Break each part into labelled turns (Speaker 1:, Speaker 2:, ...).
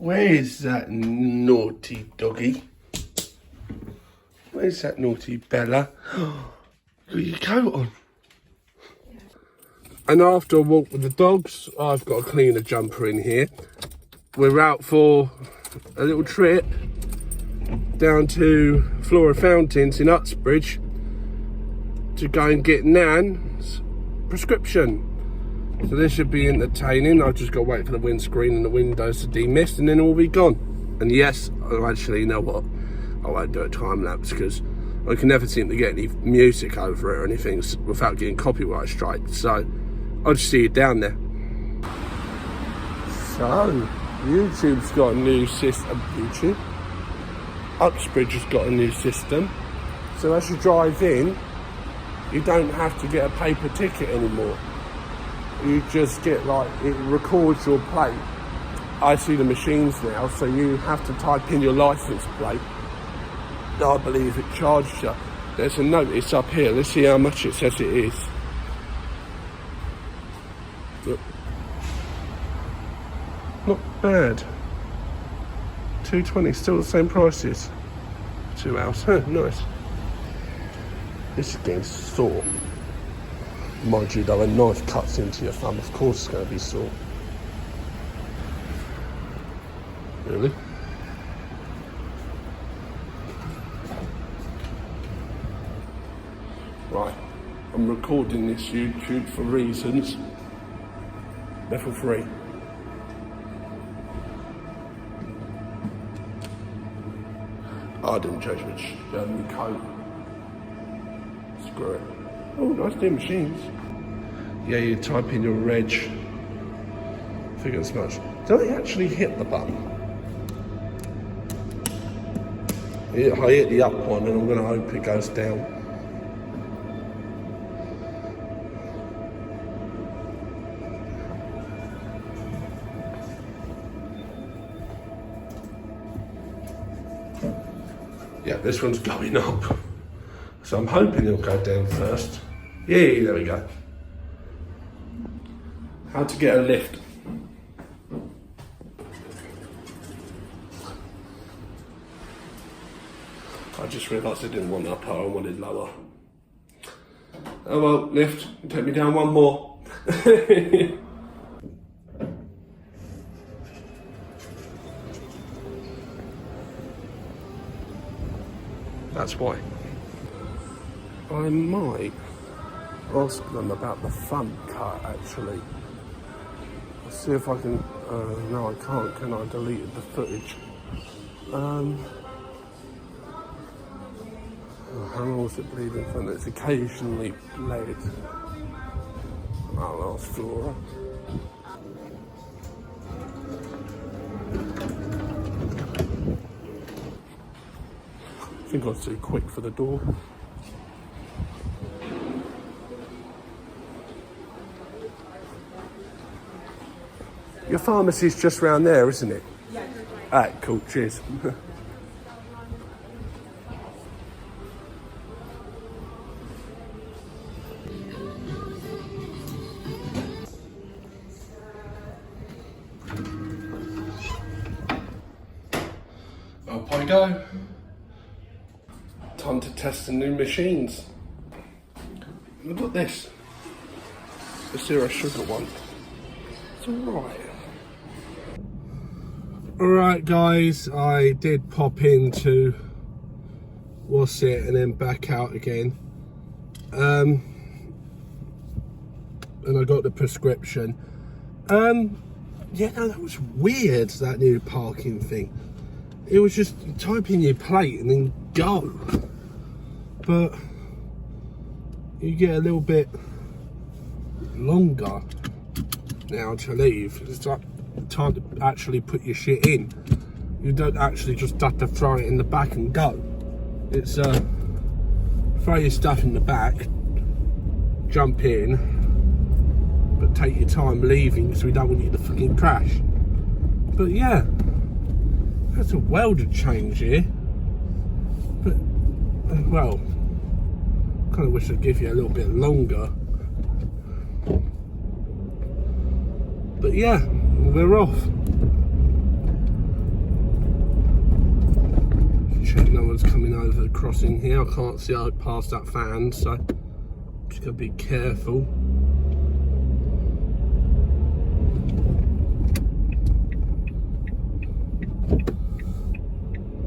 Speaker 1: Where's that naughty doggy? Where's that naughty Bella? Got your coat on. And after a walk with the dogs, I've got to clean a jumper in here. We're out for a little trip down to Flora Fountains in Uxbridge to go and get Nan's prescription. So this should be entertaining. I've just got to wait for the windscreen and the windows to demist and then it will be gone. And yes, actually, you know what? I won't do a time lapse because I can never seem to get any music over it or anything without getting copyright strikes. So I'll just see you down there. So YouTube's got a new system. YouTube. Uxbridge has got a new system. So as you drive in, you don't have to get a paper ticket anymore. You just get like, it records your plate. I see the machines now, so you have to type in your license plate. I believe it charged you. There's a notice up here. Let's see how much it says it is. Look. Not bad. $2.20, still the same prices. 2 hours, huh, nice. This is getting sore. Mind you though, a knife cuts into your thumb, of course it's going to be sore. Really? Right, I'm recording this YouTube for reasons. Level 3. I didn't change my coat. Screw it. Oh, nice new machines. Yeah, you type in your reg. Figure as much. Did I actually hit the button? Yeah, I hit the up one and I'm going to hope it goes down. Yeah, this one's going up. So I'm hoping it'll go down first. Yeah, there we go. How to get a lift. I just realised I didn't want upper, I wanted lower. Oh well, lift, take me down one more. That's why. I might ask them about the front cut actually. Let's see if I can, no I can't, can I? Deleted the footage. Oh, how long was it bleeding from? It's occasionally bled. I'll ask Flora. I think I was too quick for the door. Your pharmacy's just round there, isn't it? Yeah. Alright, cool, cheers. Up I go. Time to test the new machines. Look at this. The zero sugar one. It's alright. Alright guys, I did pop into what's it and then back out again. And I got the prescription. Yeah, no, that was weird, that new parking thing. It was just type in your plate and then go. But you get a little bit longer now to leave. It's like time to actually put your shit in. You don't actually just have to throw it in the back and go. It's throw your stuff in the back, jump in, but take your time leaving because we don't want you to fucking crash. But yeah, that's a welder change here. But well, kind of wish I'd give you a little bit longer. But yeah, we're off. check no one's coming over the crossing here. I can't see out past that fan, so just gotta be careful.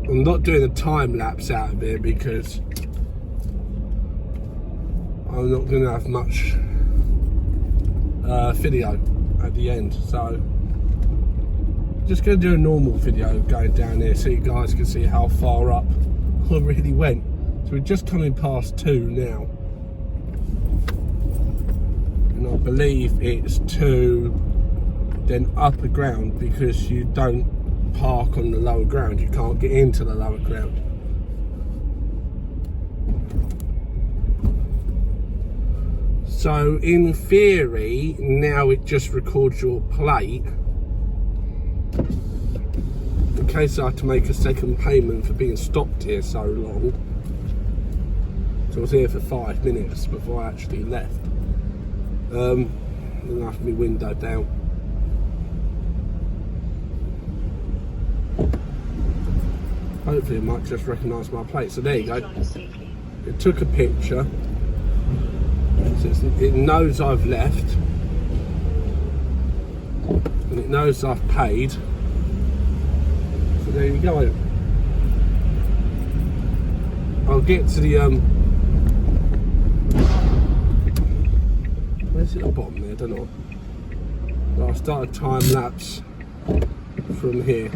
Speaker 1: I'm not doing a time lapse out of here because I'm not going to have much video at the end, so just going to do a normal video going down here so you guys can see how far up I really went. So we're just coming past 2 now, and I believe it's 2 then upper ground, because you don't park on the lower ground, you can't get into the lower ground. So in theory now it just records your plate in case I have to make a second payment for being stopped here so long. So I was here for 5 minutes before I actually left. Then I have my window down. Hopefully it might just recognise my plate. So there you go. It took a picture. So it knows I've left. And it knows I've paid. So there you go. I'll get to the where's it at the bottom there? I don't know. But I'll start a time lapse from here.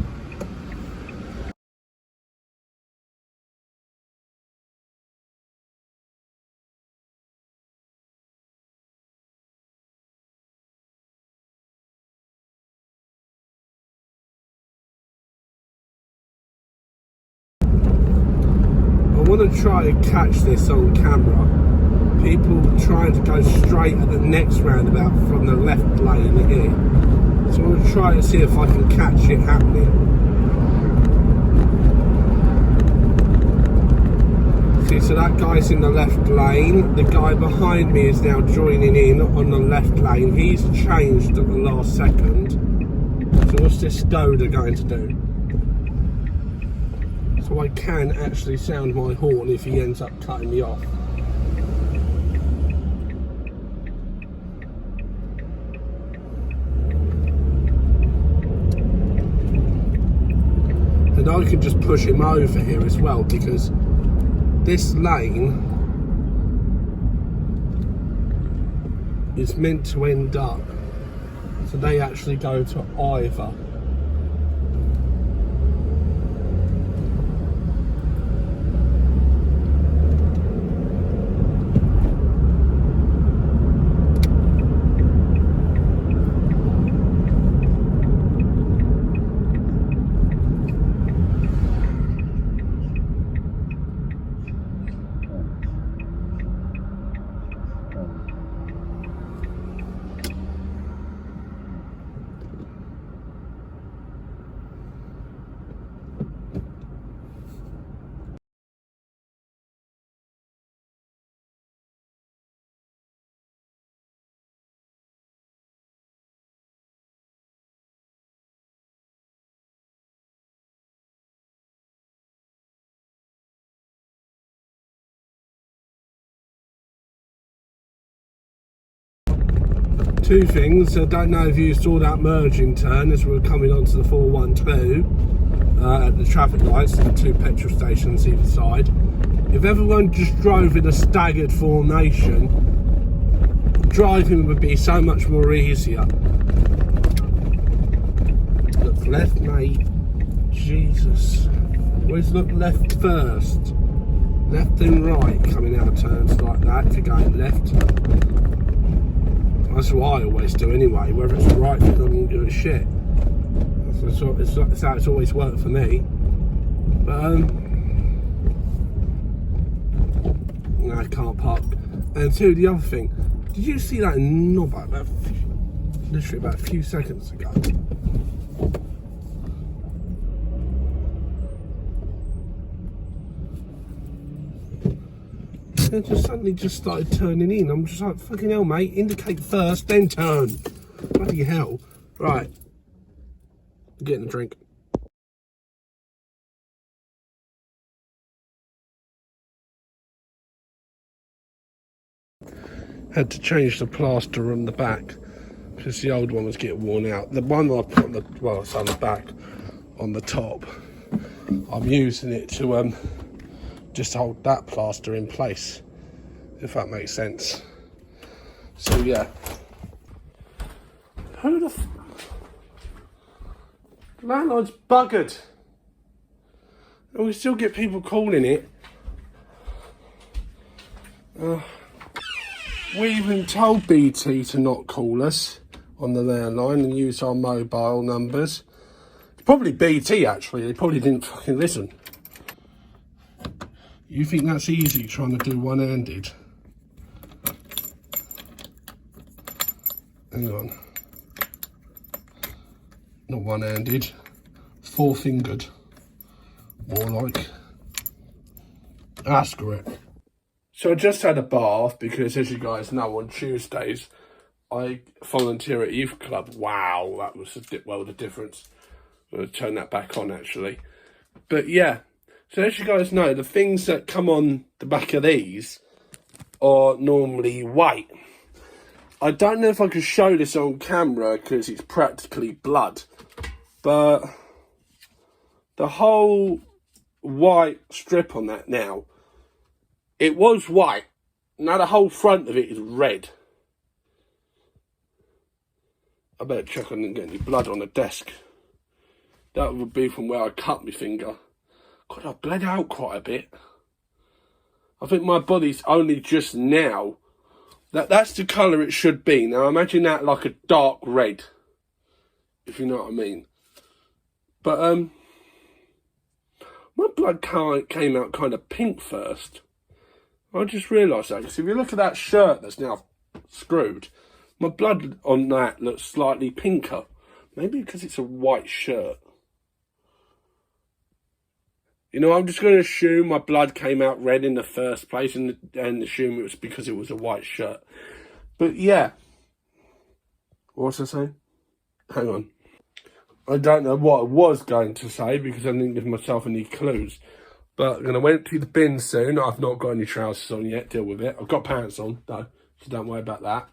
Speaker 1: I want to try and catch this on camera. People trying to go straight at the next roundabout from the left lane here. So I want to try and see if I can catch it happening. See, so that guy's in the left lane. The guy behind me is now joining in on the left lane. He's changed at the last second. So what's this Skoda going to do? So I can actually sound my horn if he ends up cutting me off. And I can just push him over here as well, because this lane is meant to end up, so they actually go to either. Two things. I don't know if you saw that merging turn as we were coming onto the 412 at the traffic lights and 2 petrol stations either side. If everyone just drove in a staggered formation, driving would be so much more easier. Look left, mate. Jesus. Always look left first. Left and right coming out of turns like that if you're going left. That's what I always do anyway. Whether it's right, it doesn't give a shit. It's how it's always worked for me. But no, I can't park. And 2, the other thing, did you see that knob literally about a few seconds ago? It just suddenly just started turning in. I'm just like, fucking hell, mate. Indicate first, then turn. Bloody hell. Right. I'm getting a drink. Had to change the plaster on the back because the old one was getting worn out. The one I put on the, well, it's on the back, on the top, I'm using it to just hold that plaster in place, if that makes sense. So yeah. Who the landlord's buggered. And we still get people calling it. We even told BT to not call us on the landline and use our mobile numbers. It's probably BT actually, they probably didn't fucking listen. You think that's easy trying to do one-handed? Hang on. Not one-handed, four-fingered. More like. That's correct. So I just had a bath because, as you guys know, on Tuesdays I volunteer at youth club. Wow, that was the difference. I'm going to turn that back on actually. But yeah, so as you guys know, the things that come on the back of these are normally white. I don't know if I can show this on camera because it's practically blood, but the whole white strip on that now, it was white. Now the whole front of it is red. I better check I didn't get any blood on the desk. That would be from where I cut my finger. God, I bled out quite a bit. I think my body's only just now. That's the colour it should be. Now imagine that like a dark red, if you know what I mean. But my blood came out kind of pink first. I just realised that, because if you look at that shirt that's now screwed, my blood on that looks slightly pinker. Maybe because it's a white shirt. You know, I'm just going to assume my blood came out red in the first place and assume it was because it was a white shirt. But yeah. What was I saying? Hang on. I don't know what I was going to say because I didn't give myself any clues. But I'm going to went to the bin soon. I've not got any trousers on yet. Deal with it. I've got pants on, though, so don't worry about that.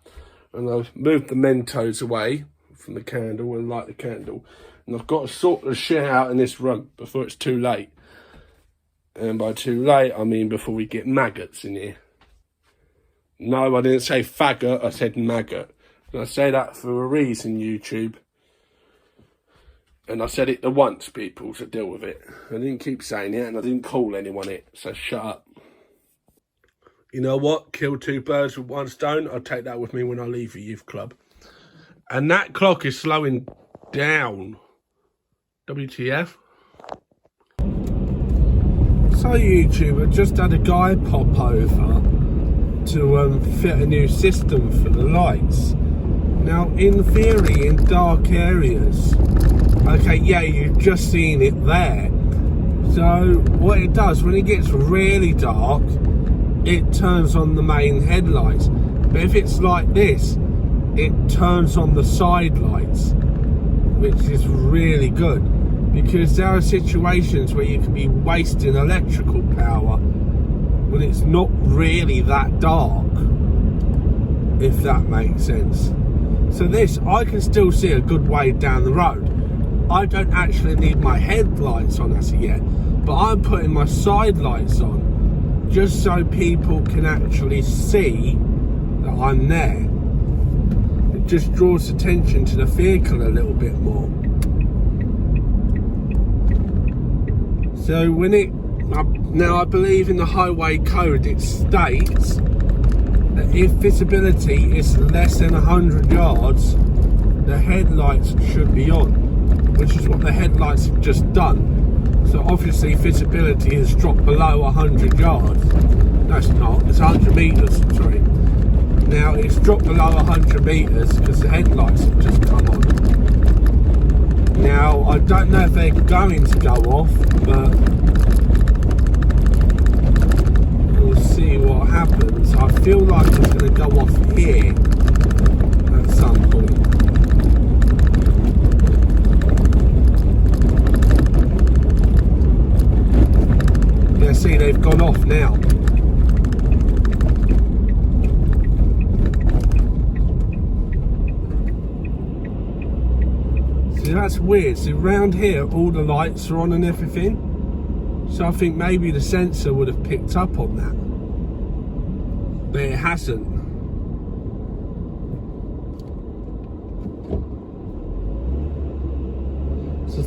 Speaker 1: And I've moved the Mentos away from the candle and light the candle. And I've got to sort the shit out in this room before it's too late. And by too late, I mean before we get maggots in here. No, I didn't say faggot, I said maggot. And I say that for a reason, YouTube. And I said it the once, people, so deal with it. I didn't keep saying it, and I didn't call anyone it, so shut up. You know what? Kill two birds with one stone. I'll take that with me when I leave the youth club. And that clock is slowing down. WTF? So YouTube, I just had a guy pop over to fit a new system for the lights. Now, in theory, in dark areas, okay, yeah, you've just seen it there. So what it does, when it gets really dark, it turns on the main headlights. But if it's like this, it turns on the side lights, which is really good. Because there are situations where you can be wasting electrical power when it's not really that dark, if that makes sense. So this, I can still see a good way down the road. I don't actually need my headlights on as yet, but I'm putting my side lights on just so people can actually see that I'm there. It just draws attention to the vehicle a little bit more. So when it, now I believe in the highway code, it states that if visibility is less than 100 yards, the headlights should be on, which is what the headlights have just done. So obviously visibility has dropped below 100 yards. No, it's not, it's 100 metres, sorry. Now it's dropped below 100 metres because the headlights have just come on. Now, I don't know if they're going to go off, but we'll see what happens. I feel like it's going to go off here at some point. Yeah, see, they've gone off now. See, that's weird. See, around here, all the lights are on and everything. So I think maybe the sensor would have picked up on that. But it hasn't. It's the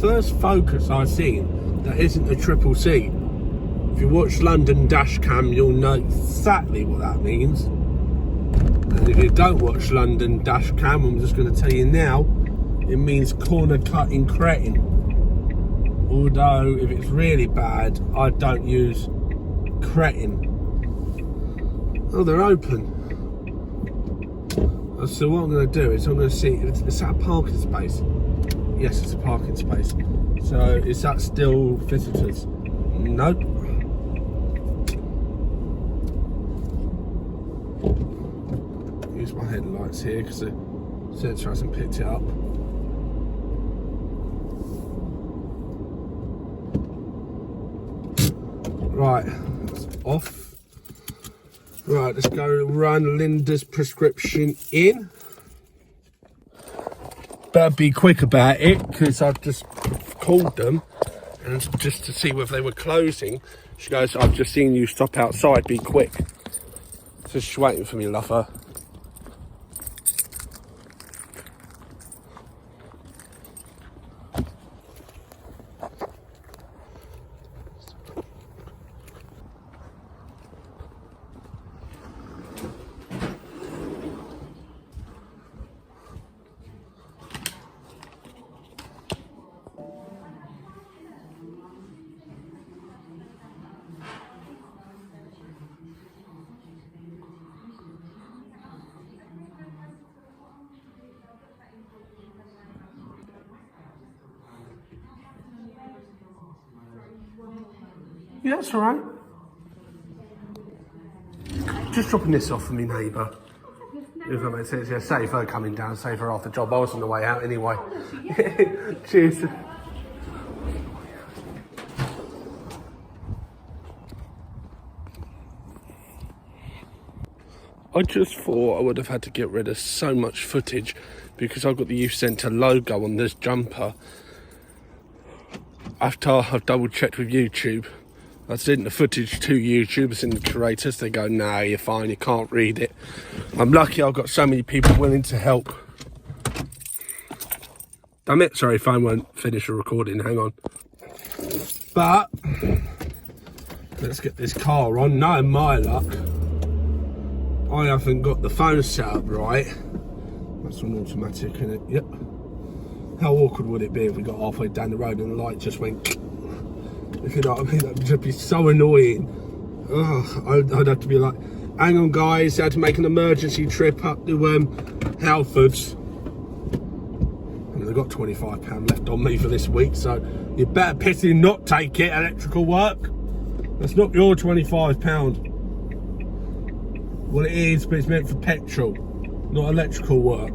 Speaker 1: first Focus I've seen that isn't a triple seat. If you watch London Dashcam, you'll know exactly what that means. And if you don't watch London Dashcam, I'm just going to tell you now, it means corner cutting cretin. Although, if it's really bad, I don't use cretin. Oh, they're open. So what I'm going to do is I'm going to see, is that a parking space? Yes, it's a parking space. So is that still visitors? Nope. Use my headlights here because the sensor hasn't picked it up. Right, that's off. Right, let's go run Linda's prescription in. Better be quick about it because I've just called them and just to see whether they were closing. She goes, I've just seen you stop outside, be quick. So she's waiting for me, lover. Yeah, that's all right. Just dropping this off for me neighbour. If that makes sense, yeah, save her coming down, save her off the job. I was on the way out anyway. Cheers. I just thought I would have had to get rid of so much footage because I've got the youth centre logo on this jumper. After I've double checked with YouTube, I sent the footage to YouTubers and the curators. They go, nah, you're fine, you can't read it. I'm lucky I've got so many people willing to help. Damn it, sorry, phone won't finish the recording, hang on. But, let's get this car on. No, my luck, I haven't got the phone set up right. That's an automatic, isn't it? Yep. How awkward would it be if we got halfway down the road and the light just went... If you know what I mean, that would just be so annoying. Ugh, I'd have to be like, hang on guys, I had to make an emergency trip up to Halfords. And they've got £25 left on me for this week, so you better pity not take it, electrical work. That's not your £25. Well, it is, but it's meant for petrol, not electrical work.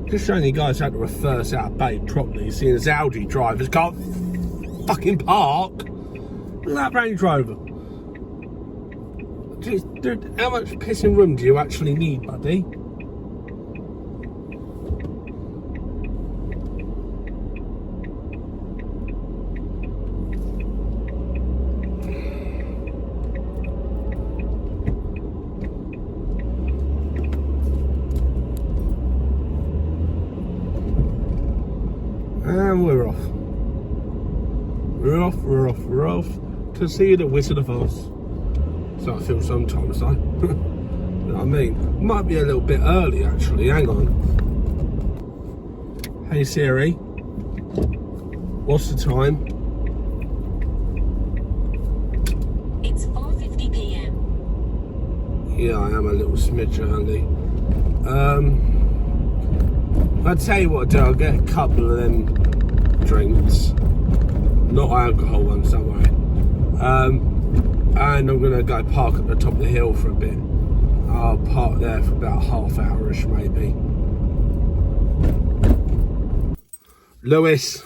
Speaker 1: Just showing you guys how to reverse out of bay properly, seeing as Audi drivers can't fucking park. Look at that Range Rover. Jeez, dude, how much pissing room do you actually need, buddy? And we're off. We're off to see the Wizard of Oz. So I feel sometimes though. You know what I mean? Might be a little bit early actually, hang on. Hey Siri, what's the time?
Speaker 2: It's 4:50 PM.
Speaker 1: Yeah, I am a little smidge early. I'll tell you what I'll do, I'll get a couple of them drinks. Not alcohol ones, don't worry. And I'm gonna go park at the top of the hill for a bit. I'll park there for about half hour-ish maybe. Lewis,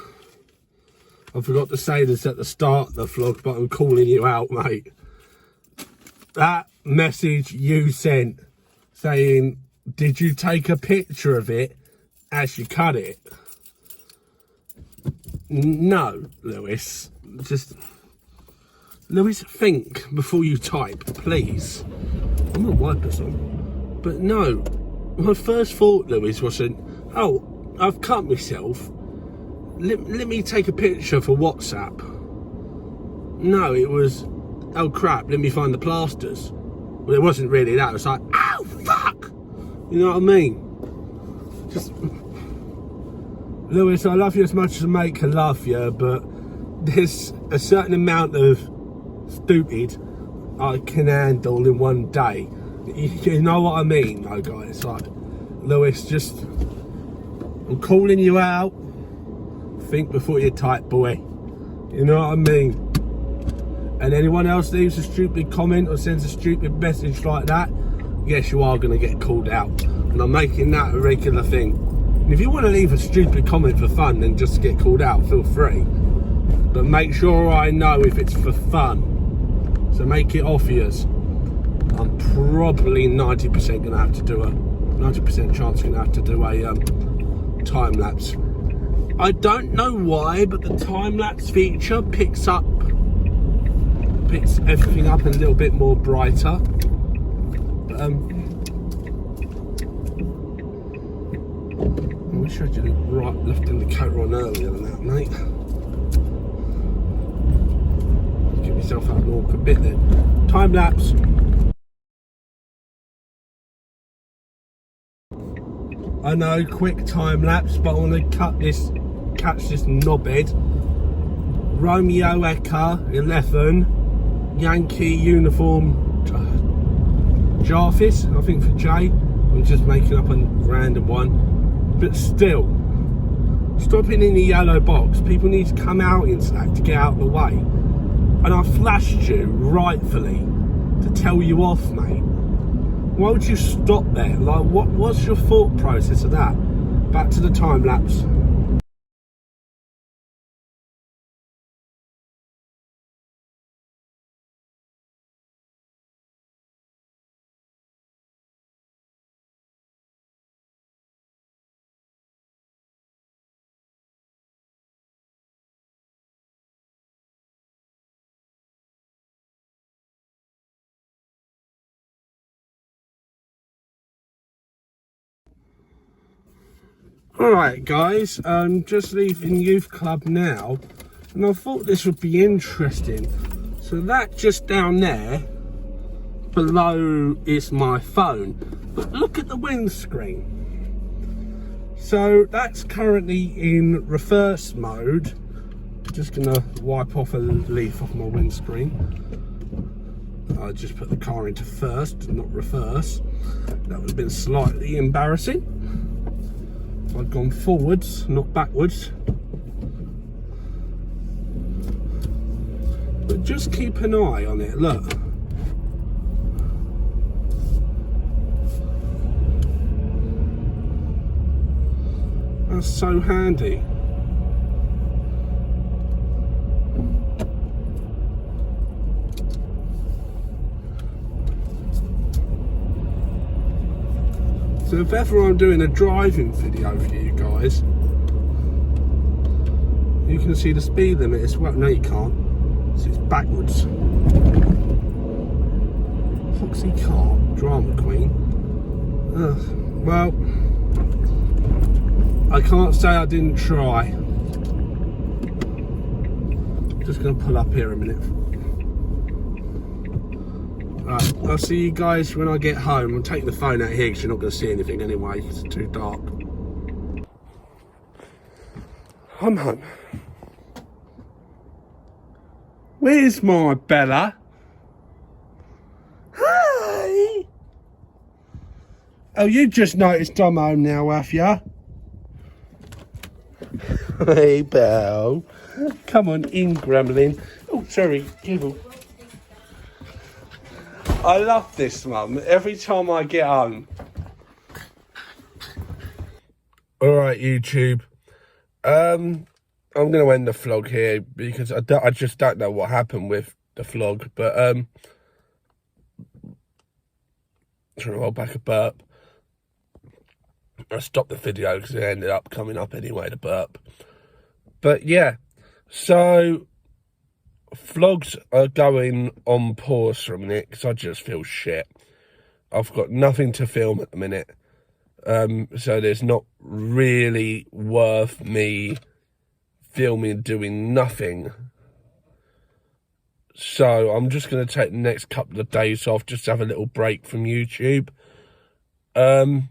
Speaker 1: I forgot to say this at the start of the vlog, but I'm calling you out, mate. That message you sent saying did you take a picture of it as you cut it? No, Lewis. Lewis, think before you type, please. I'm gonna wipe this on. But no, my first thought, Lewis, wasn't, oh, I've cut myself. Let me take a picture for WhatsApp. No, it was, oh crap, let me find the plasters. Well, it wasn't really that. It was like, ow, fuck! You know what I mean? Just, Lewis, I love you as much as a mate can love you, but there's a certain amount of stupid I can handle in one day. You know what I mean, though, guys? Like, Lewis, just, I'm calling you out. Think before you type, boy. You know what I mean? And anyone else leaves a stupid comment or sends a stupid message like that, yes, you are going to get called out. And I'm making that a regular thing. And if you want to leave a stupid comment for fun and just get called out, feel free. But make sure I know if it's for fun. So make it obvious. I'm probably 90% going to have to do a 90% chance going to have to do a time lapse. I don't know why, but the time lapse feature picks everything up a little bit more brighter. But, I wish I did a right left indicator on earlier than that, mate. Get myself out of an awkward bit then. Time lapse. I know, quick time lapse, but I want to catch this knobhead. Romeo Echo 11. Yankee uniform Jarvis, I think, for Jay. I'm just making up a random one, but still, stopping in the yellow box. People need to come out into that to get out of the way. And I flashed you rightfully to tell you off, mate. Why would you stop there? Like, what's your thought process of that? Back to the time lapse. Alright guys, I'm just leaving youth club now, and I thought this would be interesting. So that just down there below is my phone, but look at the windscreen. So that's currently in reverse mode. Just gonna wipe off a leaf off my windscreen. I just put the car into first, not reverse. That would have been slightly embarrassing. I've gone forwards, not backwards. But just keep an eye on it, look. That's so handy. So if ever I'm doing a driving video for you guys, you can see the speed limit as well. No, you can't. So it's backwards. Foxy car, drama queen. Well, I can't say I didn't try. Just gonna pull up here a minute. Right, I'll see you guys when I get home. I'm taking the phone out here because you're not going to see anything anyway. It's too dark. I'm home. Where's my Bella? Hi! Oh, you just noticed I'm home now, have ya? Hey, Belle. Come on in, Gremlin. Oh, sorry, Gibble. I love this, Mum. Every time I get home. Alright, YouTube. I'm going to end the vlog here because I just don't know what happened with the vlog. But, trying to roll back a burp. I stopped the video because it ended up coming up anyway, the burp. But yeah, so vlogs are going on pause for a minute because I just feel shit. I've got nothing to film at the minute. So there's not really worth me filming doing nothing. So I'm just going to take the next couple of days off, just to have a little break from YouTube. I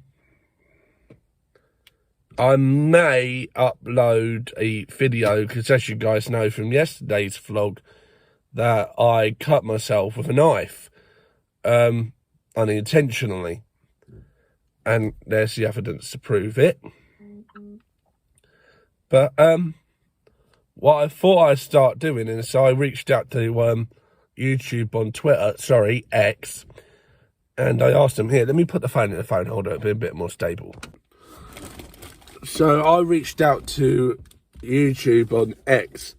Speaker 1: may upload a video, because as you guys know from yesterday's vlog, that I cut myself with a knife, unintentionally. And there's the evidence to prove it. But what I thought I'd start doing is, so I reached out to YouTube on Twitter, sorry, X, and I asked them, here, let me put the phone in the phone holder, it'll be a bit more stable. So I reached out to YouTube on X,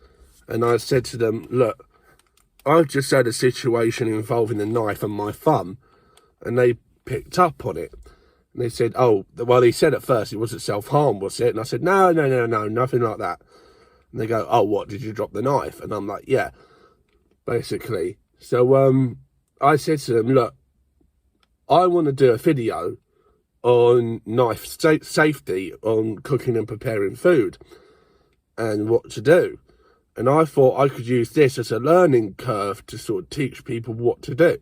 Speaker 1: and I said to them, look, I've just had a situation involving a knife and my thumb, and they picked up on it. And they said, oh, well, he said at first it wasn't self-harm, was it? And I said, no, nothing like that. And they go, oh, what, did you drop the knife? And I'm like, yeah, basically. So I said to them, look, I want to do a video on knife safety, on cooking and preparing food, and what to do. And I thought I could use this as a learning curve to sort of teach people what to do.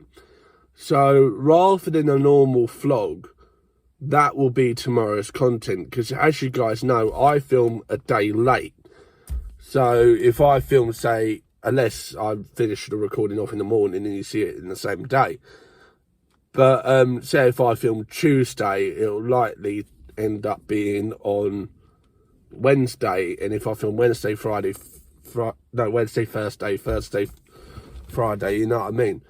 Speaker 1: So rather than a normal vlog, that will be tomorrow's content, because as you guys know, I film a day late. So if I film, say, unless I finish the recording off in the morning and you see it in the same day. But say if I film Tuesday, it'll likely end up being on Wednesday. And if I film Wednesday, Friday, Wednesday, Thursday, Friday, you know what I mean?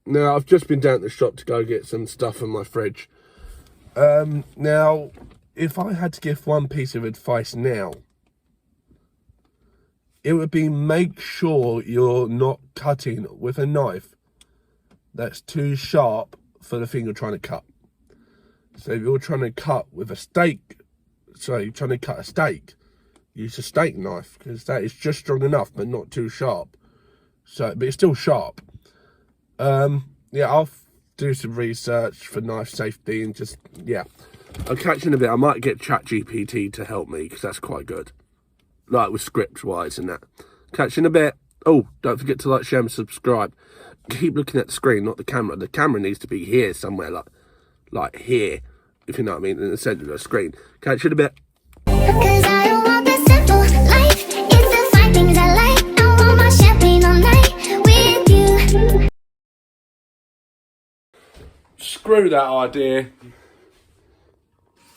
Speaker 1: Now, I've just been down to the shop to go get some stuff from my fridge. Now, if I had to give one piece of advice now, it would be make sure you're not cutting with a knife that's too sharp for the thing you're trying to cut. So if you're trying to cut with a steak, you're trying to cut a steak, use a steak knife, because that is just strong enough, but not too sharp. So, but it's still sharp. Yeah, I'll do some research for knife safety and just, yeah. I'll catch you in a bit. I might get ChatGPT to help me, because that's quite good. Like with script wise and that. Catch you in a bit. Oh, don't forget to like, share and subscribe. Keep looking at the screen, not the camera. The camera needs to be here somewhere, like here, if you know what I mean, in the centre of the screen. Catch you in a bit.
Speaker 3: Cause I don't want the simple life. It's the fine things I like. I want my champagne all night with you.
Speaker 1: Screw that idea.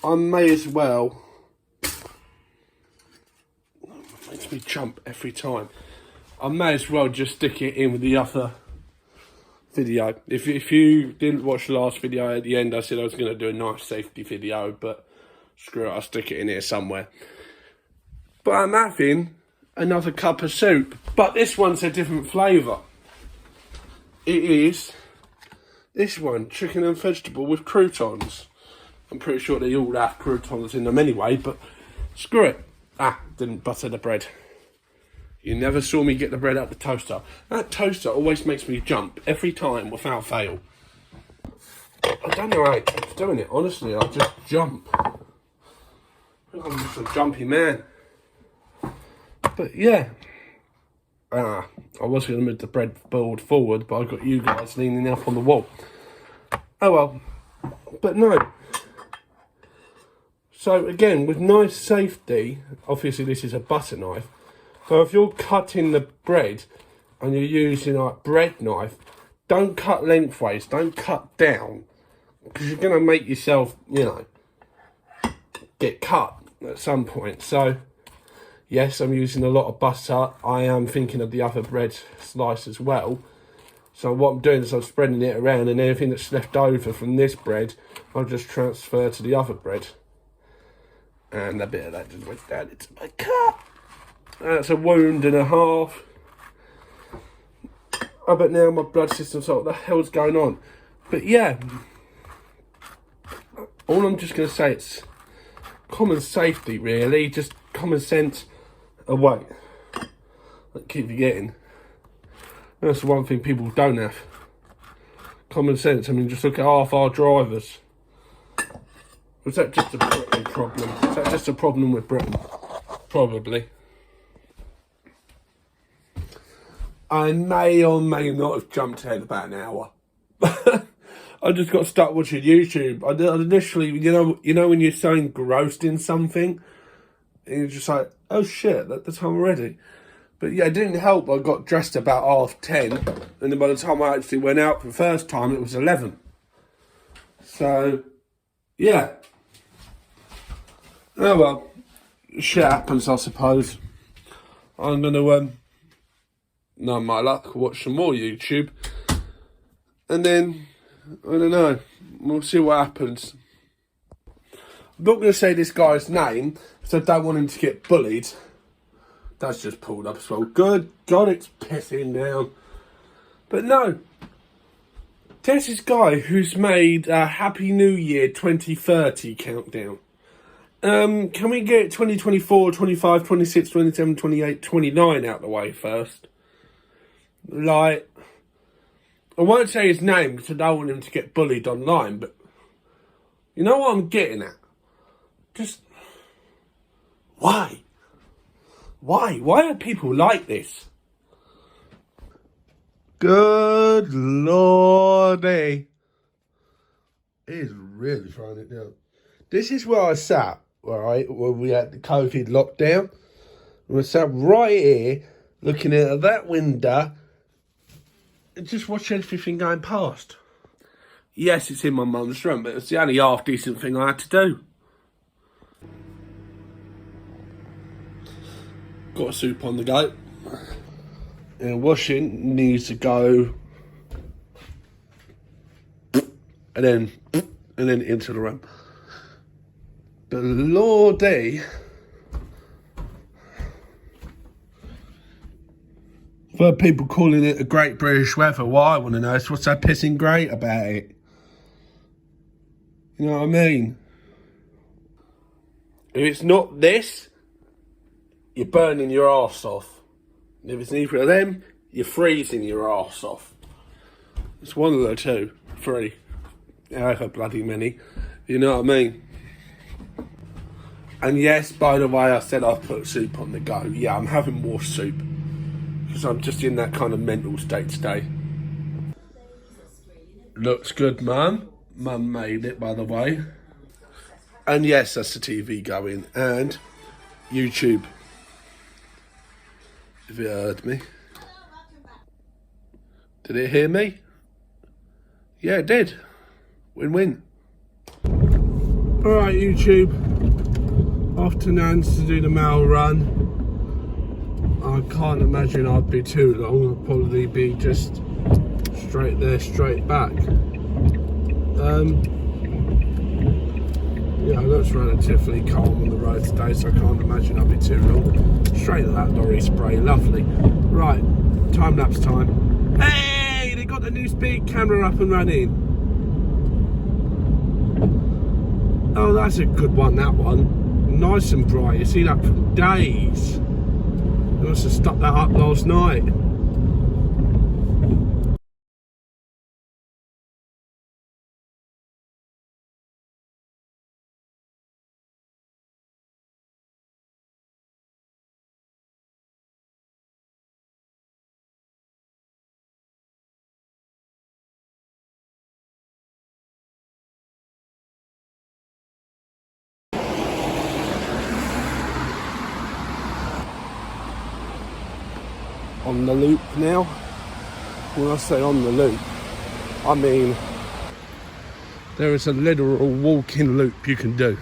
Speaker 1: I may as well. Makes me jump every time. I may as well just stick it in with the other video. If you didn't watch the last video, at the end I said I was going to do a knife safety video, but screw it, I'll stick it in here somewhere. But I'm having another cup of soup, but this one's a different flavour. It is this one, chicken and vegetable with croutons. I'm pretty sure they all have croutons in them anyway, but screw it. Didn't butter the bread. You never saw me get the bread out the toaster. That toaster always makes me jump every time without fail. I don't know how it keeps doing it, honestly, I just jump. I'm just a jumpy man. But yeah. I was going to move the breadboard forward, but I got you guys leaning up on the wall. Oh well. But no. So again, with knife safety, obviously this is a butter knife. So if you're cutting the bread and you're using like bread knife, don't cut lengthways, don't cut down, because you're going to make yourself, you know, get cut at some point. So yes, I'm using a lot of butter. I am thinking of the other bread slice as well. So what I'm doing is I'm spreading it around, and anything that's left over from this bread, I'll just transfer to the other bread. And a bit of that just went down into my cup. That's a wound and a half. Oh, but now my blood system's like, what the hell's going on? But yeah, all I'm just going to say, it's common safety, really. Just common sense. Oh, wait. I keep forgetting. That's the one thing people don't have. Common sense. I mean, just look at half our drivers. Was that just a Britain problem? Is that just a problem with Britain? Probably. I may or may not have jumped ahead about an hour. I just got stuck watching YouTube. I initially, you know when you're so engrossed in something, and you're just like, oh shit, that's time already. But yeah, it didn't help. I got dressed about 10:30, and then by the time I actually went out for the first time, it was 11. So, yeah. Oh well, shit happens, I suppose. I'm gonna, no, my luck, watch some more YouTube, and then, I don't know, we'll see what happens. I'm not going to say this guy's name, because I don't want him to get bullied. That's just pulled up as well. Good God, it's pissing down. But no, there's this guy who's made a Happy New Year 2030 countdown. Can we get 2024, 25, 26, 27, 28, 29 out the way first? Like, I won't say his name because I don't want him to get bullied online, but you know what I'm getting at? Just, why? Why? Why are people like this? Good lordy. It is really throwing it down. This is where I sat, right, when we had the COVID lockdown. We sat right here, looking at that window, and just watching everything going past. Yes, it's in my mum's room, but it's the only half decent thing I had to do. Got a soup on the go. And washing needs to go. And then into the room. But lordy. I've heard people calling it a great British weather. What I want to know is what's so pissing great about it? You know what I mean? If it's not this, you're burning your arse off. If it's neither of them, you're freezing your arse off. It's one of the two. 3. However bloody many. You know what I mean? And yes, by the way, I said I've put soup on the go. Yeah, I'm having more soup. Because I'm just in that kind of mental state today. Looks good, Mum. Mum made it, by the way. And yes, that's the TV going. And YouTube. If it heard me. Did it hear me? Yeah, it did. Win-win. Alright, YouTube. Off to Nan's to do the mail run. I can't imagine I'd be too long. I'd probably be just straight there, straight back. Yeah, it looks relatively calm on the road today, so I can't imagine I'll be too long. Straight at that lorry spray, lovely. Right, time lapse time. Hey, they got the new speed camera up and running. Oh, that's a good one, that one. Nice and bright, you see that for days. I must have stuck that up last night. On the loop now. When I say on the loop, I mean there is a literal walking loop you can do.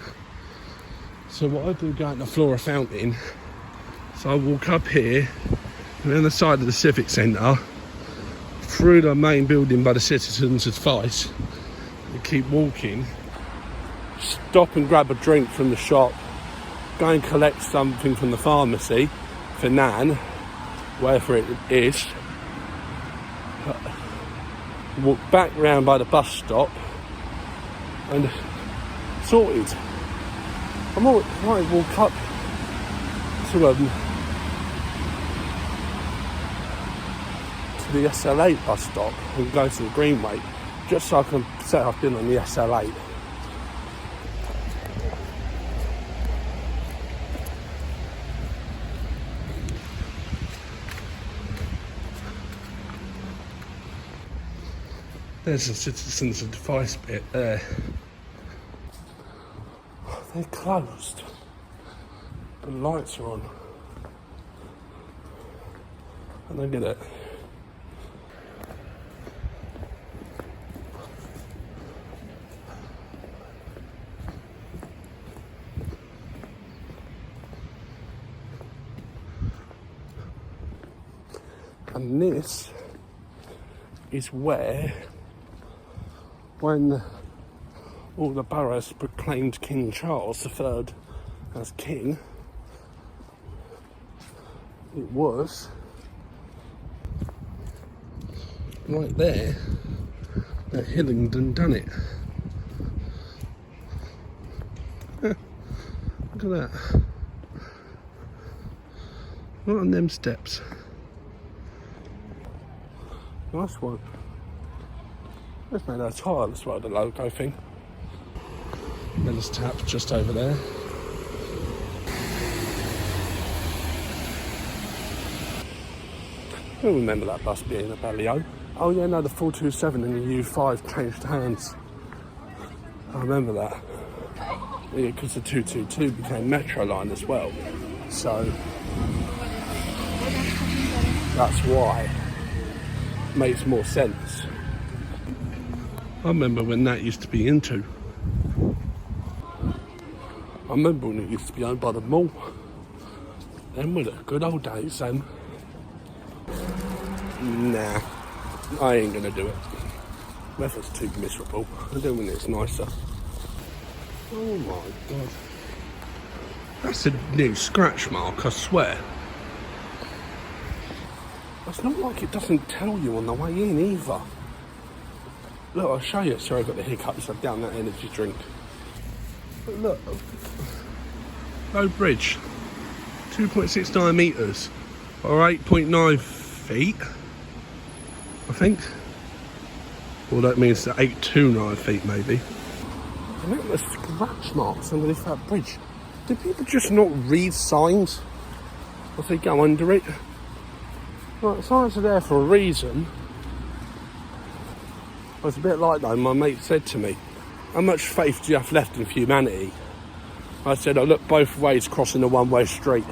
Speaker 1: So what I do going to Flora Fountain, so I walk up here and on the side of the Civic Centre through the main building by the Citizens Advice and keep walking, stop and grab a drink from the shop, go and collect something from the pharmacy for Nan, wherever it is, walk back round by the bus stop and sorted. I might walk up to the SL8 bus stop and go to the Greenway, just so I can set up in on the SL8. There's the citizens advice bit there. They're closed. The lights are on. I don't get it. And this is where, when all the boroughs proclaimed King Charles III as king, it was right there that Hillingdon done it. Look at that. Right on them steps. Nice one. There's made out of tile, that's right, the logo thing. Miller's Tap just over there. I don't remember that bus being a Bellio. Oh yeah, no, the 427 and the U5 changed hands. I remember that. Yeah, because the 222 became Metro Line as well. So that's why. Makes more sense. I remember when that used to be into. I remember when it used to be owned by the mall. Them were the good old days, then. Nah, I ain't gonna do it. Weather's too miserable. I do when it's nicer. Oh my god. That's a new scratch mark, I swear. It's not like it doesn't tell you on the way in either. Look, I'll show you. Sorry, I got the hiccups. I've down that energy drink. But look, Road Bridge, 2.69 metres, or 8.9 feet, I think. Well, that means 829 feet maybe. And look at the scratch marks underneath that bridge. Do people just not read signs as they go under it? Right, signs are there for a reason. It's a bit like though, my mate said to me, how much faith do you have left in humanity? I said, I look both ways crossing a one-way street.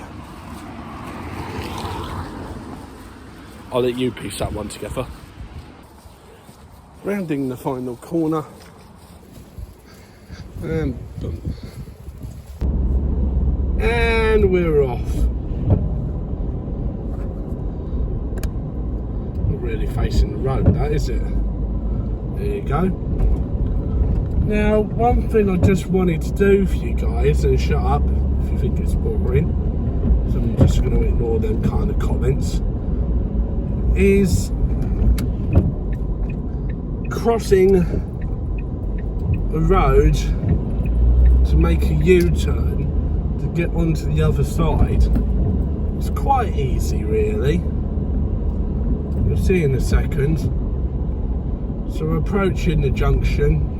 Speaker 1: I'll let you piece that one together. Rounding the final corner. And boom. And we're off. Not really facing the road, that is it? There you go. Now, one thing I just wanted to do for you guys, and shut up if you think it's boring, so I'm just going to ignore them kind of comments, is crossing a road to make a U-turn to get onto the other side. It's quite easy, really. You'll see in a second. So we're approaching the junction.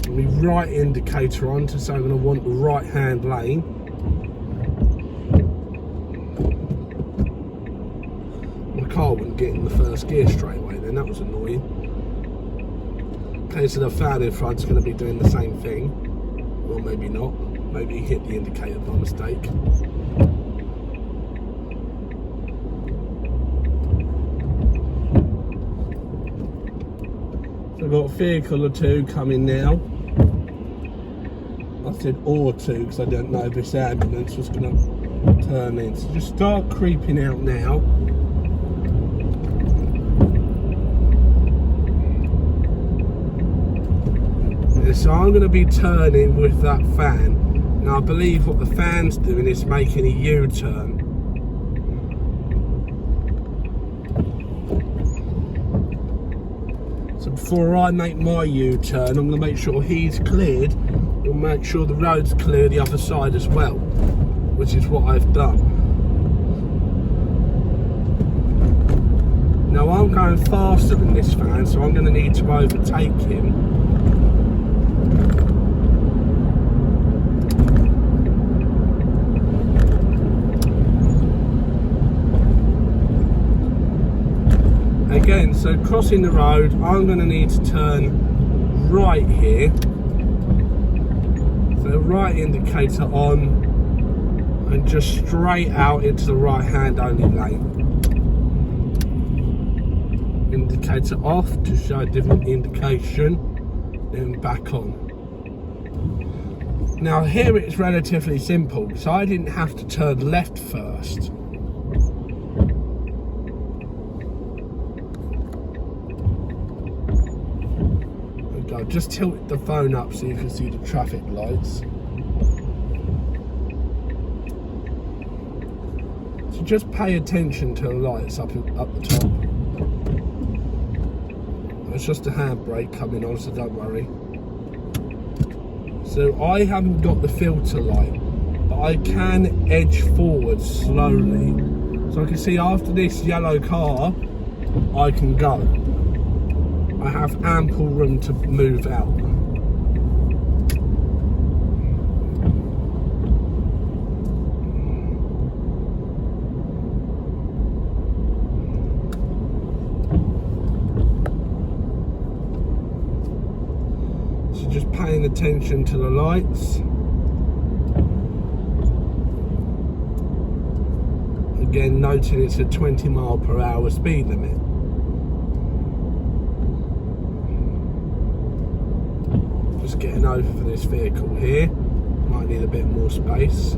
Speaker 1: The right indicator on to say I'm going to want the right hand lane. My car wouldn't get in the first gear straight away then, that was annoying. Okay, so the fan in front's going to be doing the same thing. Or maybe not. Maybe he hit the indicator by mistake. So I've got a vehicle or two coming now. I said or two because I don't know if this ambulance was going to turn in. So just start creeping out now. So I'm going to be turning with that fan. Now I believe what the fan's doing is making a U-turn. So before I make my U-turn, I'm going to make sure he's cleared. We'll make sure the road's clear the other side as well, which is what I've done. Now I'm going faster than this van, so I'm going to need to overtake him. Again, so crossing the road, I'm going to need to turn right here. So right indicator on, and just straight out into the right hand only lane. Indicator off to show a different indication, then back on. Now here it's relatively simple, so I didn't have to turn left first. I'll just tilt the phone up so you can see the traffic lights. So just pay attention to the lights up the top. It's just a handbrake coming on, so don't worry. So I haven't got the filter light, but I can edge forward slowly. So I can see after this yellow car, I can go. I have ample room to move out. So just paying attention to the lights. Again, noting it's a 20 mile per hour speed limit. Just getting over for this vehicle here. Might need a bit more space.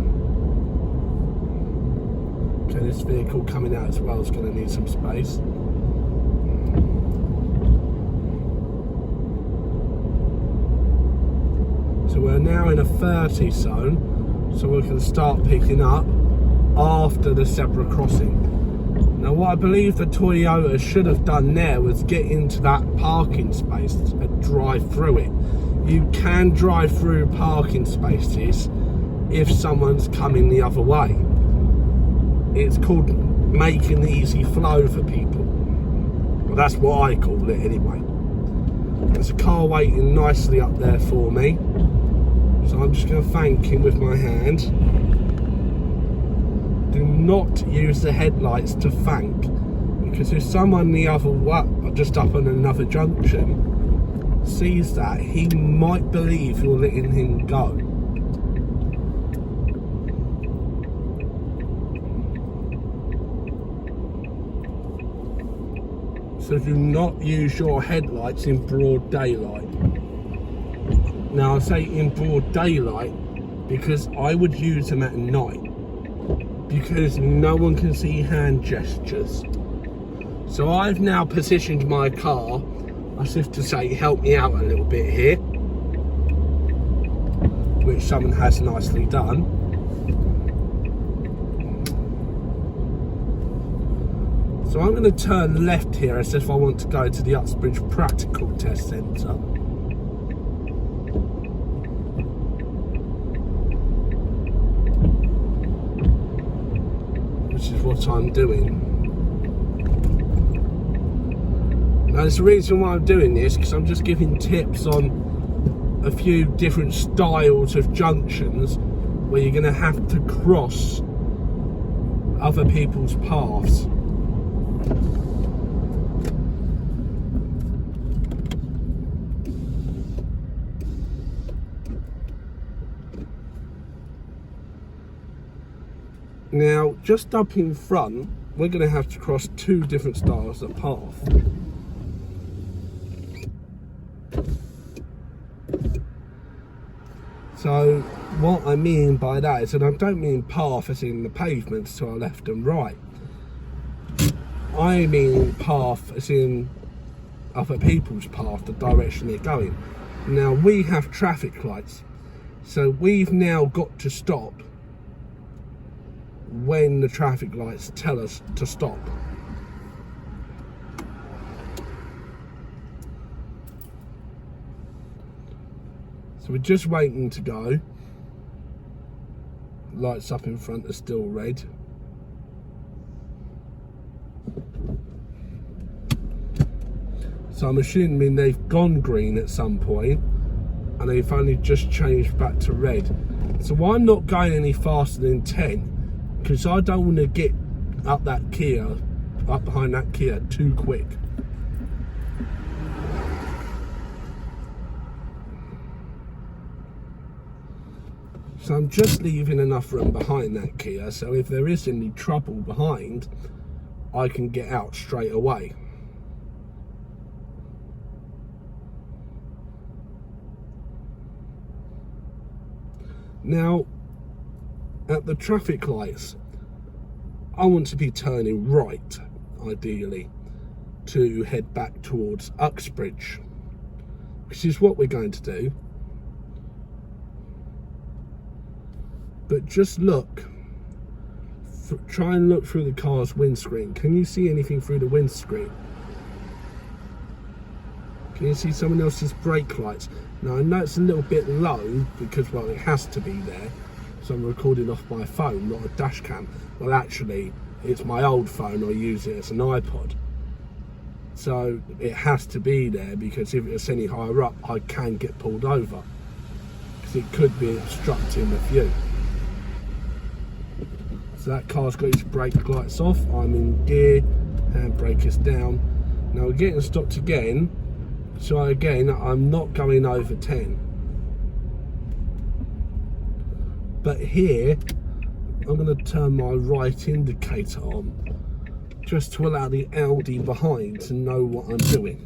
Speaker 1: Okay, this vehicle coming out as well is going to need some space. So we're now in a 30 zone, so we can start picking up after the zebra crossing. Now what I believe the Toyota should have done there was get into that parking space and drive through it. You can drive through parking spaces if someone's coming the other way. It's called making the easy flow for people. Well, that's what I call it anyway. There's a car waiting nicely up there for me. So I'm just going to thank him with my hand. Do not use the headlights to thank, because if someone the other way, just up on another junction, sees that, he might believe you're letting him go. So do not use your headlights in broad daylight. Now I say in broad daylight because I would use them at night, because no one can see hand gestures. So I've now positioned my car as if to say, help me out a little bit here, which someone has nicely done. So I'm going to turn left here as if I want to go to the Uxbridge Practical Test Centre. Which is what I'm doing. Now there's a reason why I'm doing this, because I'm just giving tips on a few different styles of junctions where you're going to have to cross other people's paths. Now, just up in front, we're going to have to cross two different styles of path. So what I mean by that is, and I don't mean path as in the pavements to our left and right. I mean path as in other people's path, the direction they're going. Now we have traffic lights, so we've now got to stop when the traffic lights tell us to stop. So we're just waiting to go. Lights up in front are still red. So I'm assuming they've gone green at some point and they've only just changed back to red. So I'm not going any faster than 10 because I don't want to get up behind that Kia too quick. So I'm just leaving enough room behind that Kia, so if there is any trouble behind, I can get out straight away. Now, at the traffic lights, I want to be turning right, ideally, to head back towards Uxbridge, which is what we're going to do. But just look, try and look through the car's windscreen. Can you see anything through the windscreen? Can you see someone else's brake lights? Now I know it's a little bit low because, well, it has to be there. So I'm recording off my phone, not a dash cam. Well, actually, it's my old phone. I use it as an iPod. So it has to be there because if it's any higher up, I can get pulled over. Because it could be obstructing the view. So that car's got its brake lights off. I'm in gear, handbrake is down. Now we're getting stopped again. So again, I'm not going over 10. But here, I'm going to turn my right indicator on, just to allow the Audi behind to know what I'm doing.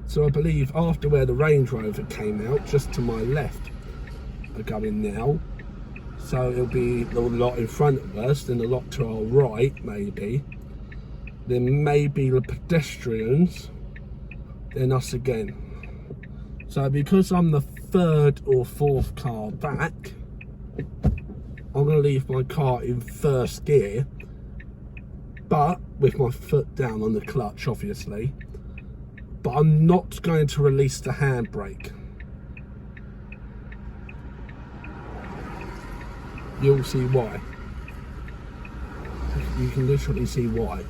Speaker 1: So I believe after where the Range Rover came out, just to my left, are going now. So it'll be the lot in front of us, then the lot to our right, maybe. Then maybe the pedestrians, then us again. So because I'm the third or fourth car back, I'm going to leave my car in first gear, but with my foot down on the clutch, obviously. But I'm not going to release the handbrake. You'll see why. You can literally see why.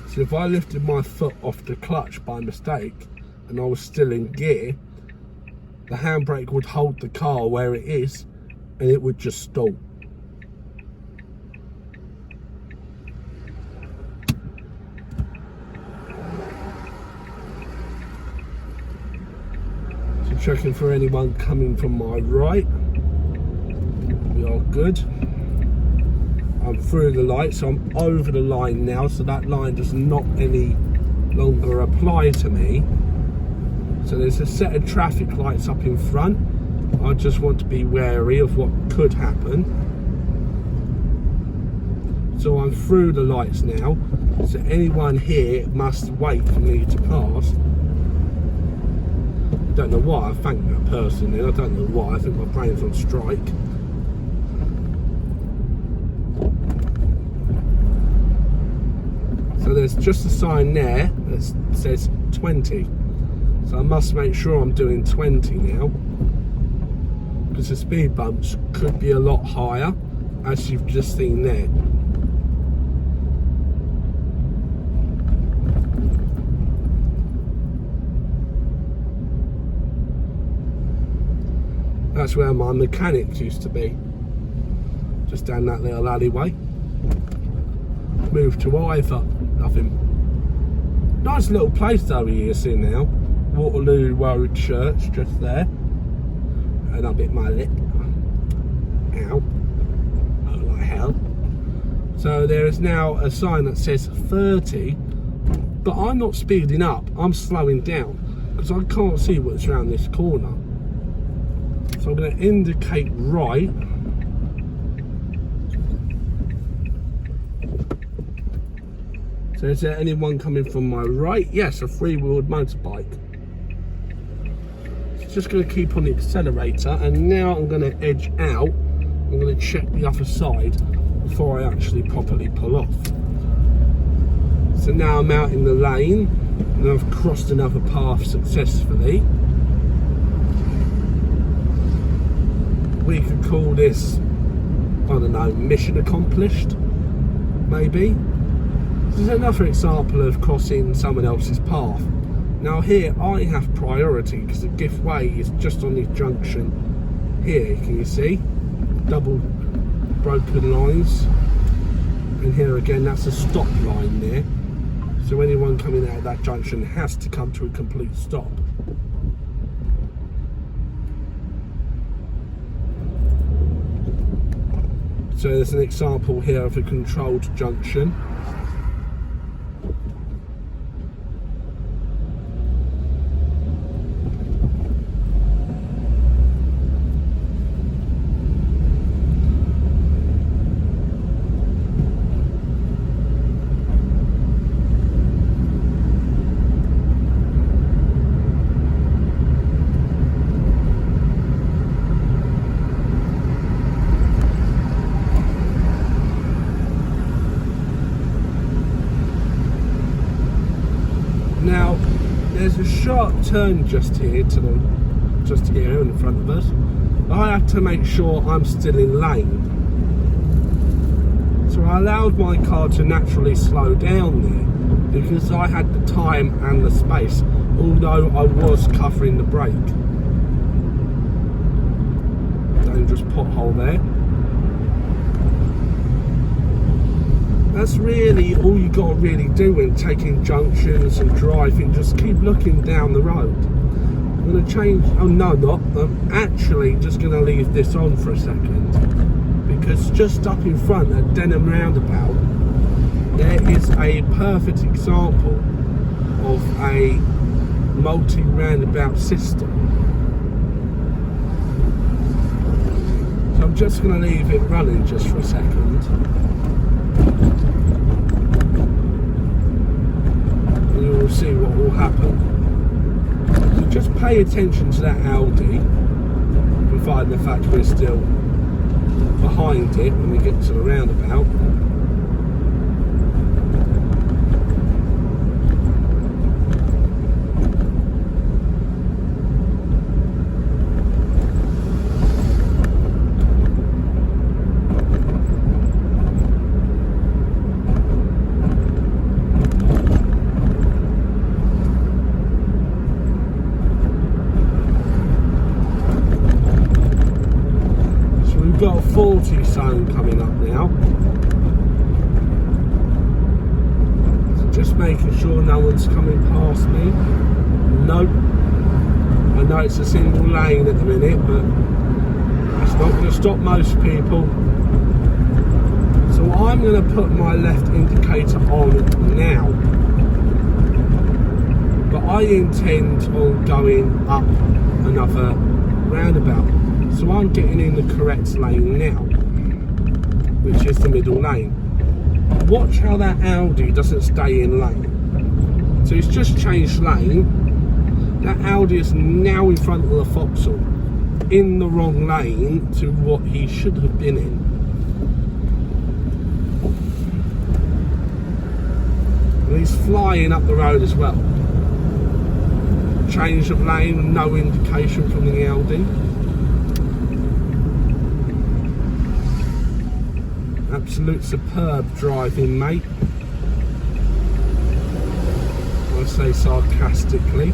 Speaker 1: So if I lifted my foot off the clutch by mistake and I was still in gear, the handbrake would hold the car where it is and it would just stall. So checking for anyone coming from my right. We are good. I'm through the light, so I'm over the line now, so that line does not any longer apply to me. So there's a set of traffic lights up in front. I just want to be wary of what could happen. So I'm through the lights now, so anyone here must wait for me to pass. I don't know why I thanked that person then. I don't know why. I think my brain's on strike. So there's just a sign there that says 20. So I must make sure I'm doing 20 now, because the speed bumps could be a lot higher, as you've just seen there. That's where my mechanics used to be, just down that little alleyway. Moved to either, nothing. Nice little place though here, see now. Waterloo Road Church just there. And I bit my lip. Ow. Oh, like hell. So there is now a sign that says 30, but I'm not speeding up, I'm slowing down because I can't see what's around this corner. So I'm going to indicate right. So is there anyone coming from my right? Yes, a three-wheeled motorbike. So just going to keep on the accelerator, and now I'm going to edge out. I'm going to check the other side before I actually properly pull off. So now I'm out in the lane and I've crossed another path successfully. We could call this, I don't know, mission accomplished, maybe. This is another example of crossing someone else's path. Now here I have priority because the gift way is just on this junction here, can you see? Double broken lines. And here again, that's a stop line there. So anyone coming out of that junction has to come to a complete stop. So there's an example here of a controlled junction. Now, there's a sharp turn just here in front of us. I have to make sure I'm still in lane. So I allowed my car to naturally slow down there because I had the time and the space, although I was covering the brake. Dangerous pothole there. That's really all you got to really do when taking junctions and driving. Just keep looking down the road. I'm going to change. Oh no, not. I'm actually just going to leave this on for a second because just up in front at Denham Roundabout, there is a perfect example of a multi-roundabout system. So I'm just going to leave it running just for a second. You will see what will happen. So just pay attention to that Audi, providing the fact we're still behind it when we get to the roundabout. Got a 40 zone coming up now, so just making sure no one's coming past me. Nope. I know it's a single lane at the minute, but it's not going to stop most people. So I'm going to put my left indicator on now, but I intend on going up another roundabout. So I'm getting in the correct lane now, which is the middle lane. Watch how that Audi doesn't stay in lane. So it's just changed lane. That Audi is now in front of the Vauxhall, in the wrong lane to what he should have been in. And he's flying up the road as well. Change of lane, no indication from the Audi. Absolute superb driving, mate. I say sarcastically.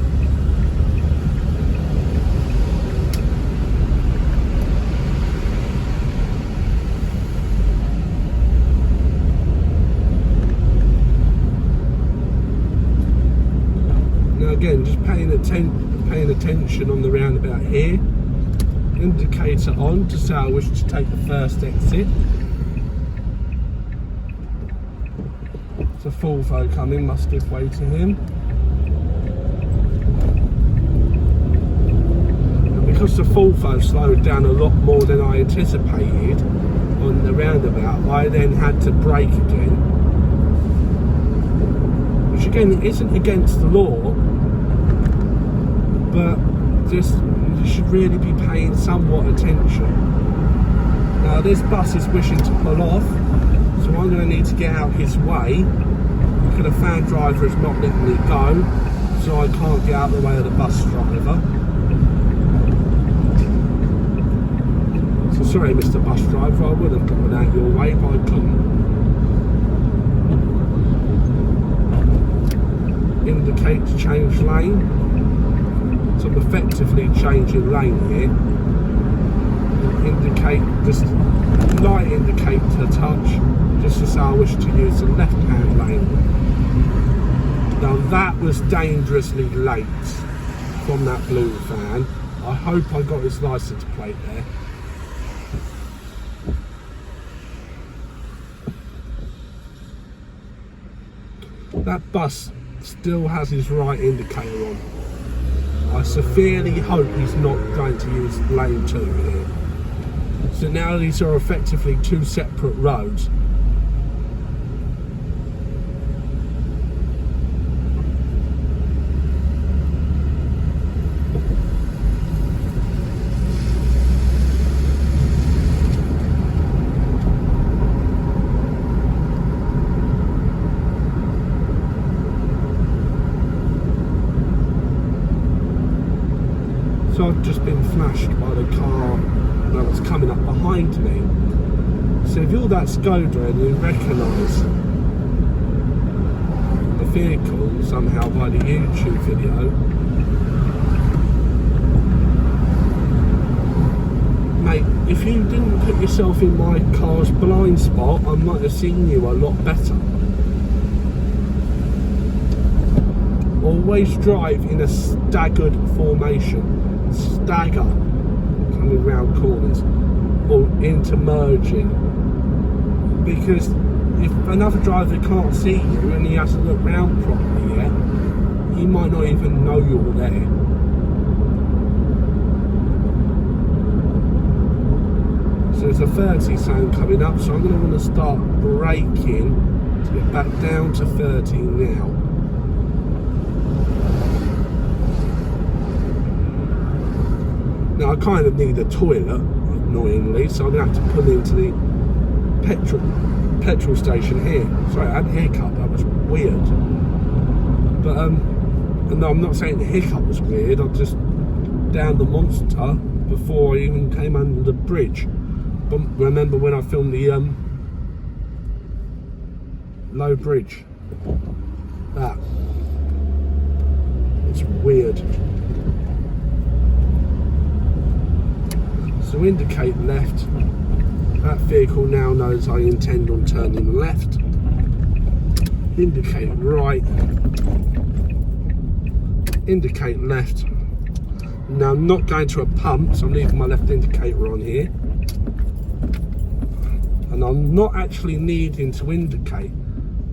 Speaker 1: Now again, just paying attention on the roundabout here. Indicator on to say I wish to take the first exit. The Volvo coming, must give way to him. And because the Volvo slowed down a lot more than I anticipated on the roundabout, I then had to brake again. Which again isn't against the law, but just you should really be paying somewhat attention. Now this bus is wishing to pull off, so I'm going to need to get out his way, back of the fan driver is not letting me go, so I can't get out of the way of the bus driver. So sorry, Mr. Bus Driver, I would have gone out your way, but I couldn't. Indicate to change lane. So I'm effectively changing lane here. Indicate, just light indicate to touch, just to say I wish to use the left hand lane. Now that was dangerously late from that blue van. I hope I got his license plate there. That bus still has his right indicator on. I severely hope he's not going to use lane 2 here. So now these are effectively two separate roads. So I've just been flashed by the car that was coming up behind me. So if you're that Skoda and you recognise the vehicle somehow by the YouTube video, mate, if you didn't put yourself in my car's blind spot, I might have seen you a lot better. Always drive in a staggered formation. Stagger coming round corners or intermerging, because if another driver can't see you and he hasn't looked round properly yet, he might not even know you're there. So there's a 30 zone coming up, so I'm going to want to start braking to get back down to 30 now. Now I kind of need a toilet, annoyingly, so I'm going to have to pull into the petrol station here. Sorry, I had a hiccup, that was weird. But no, I'm not saying the hiccup was weird, I just downed the monster before I even came under the bridge. But remember when I filmed the low bridge? That. It's weird. So indicate left. That vehicle now knows I intend on turning left. Indicate right. Indicate left. Now I'm not going to a pump, so I'm leaving my left indicator on here. And I'm not actually needing to indicate,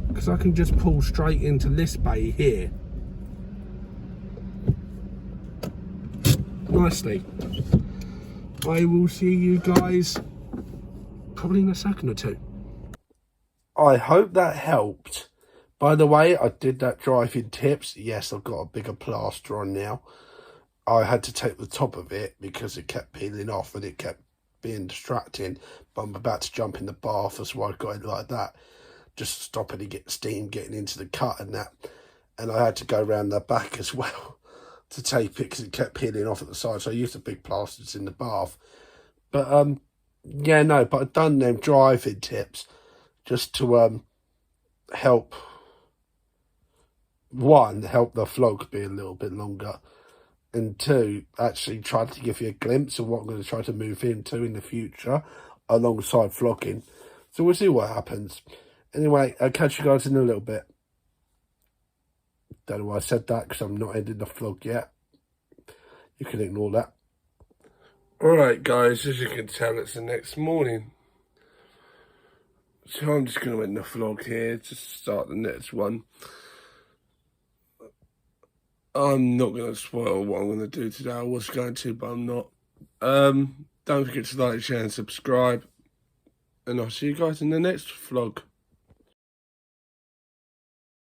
Speaker 1: because I can just pull straight into this bay here. Nicely. I will see you guys probably in a second or two. I hope that helped. By the way, I did that driving tips. Yes, I've got a bigger plaster on now. I had to take the top of it because it kept peeling off and it kept being distracting. But I'm about to jump in the bath, that's why I got it like that. Just to stop any steam getting into the cut and that. And I had to go around the back as well to tape it because it kept peeling off at the side, so I used the big plasters in the bath. But yeah, no, but I've done them driving tips just to help, one, help the vlog be a little bit longer, and two, actually try to give you a glimpse of what I'm going to try to move into in the future alongside vlogging. So we'll see what happens. Anyway, I'll catch you guys in a little bit. Don't know why I said that, because I'm not ending the vlog yet. You can ignore that. Alright guys, as you can tell, it's the next morning. So I'm just going to end the vlog here to start the next one. I'm not going to spoil what I'm going to do today. I was going to, but I'm not. Don't forget to like, share and subscribe. And I'll see you guys in the next vlog.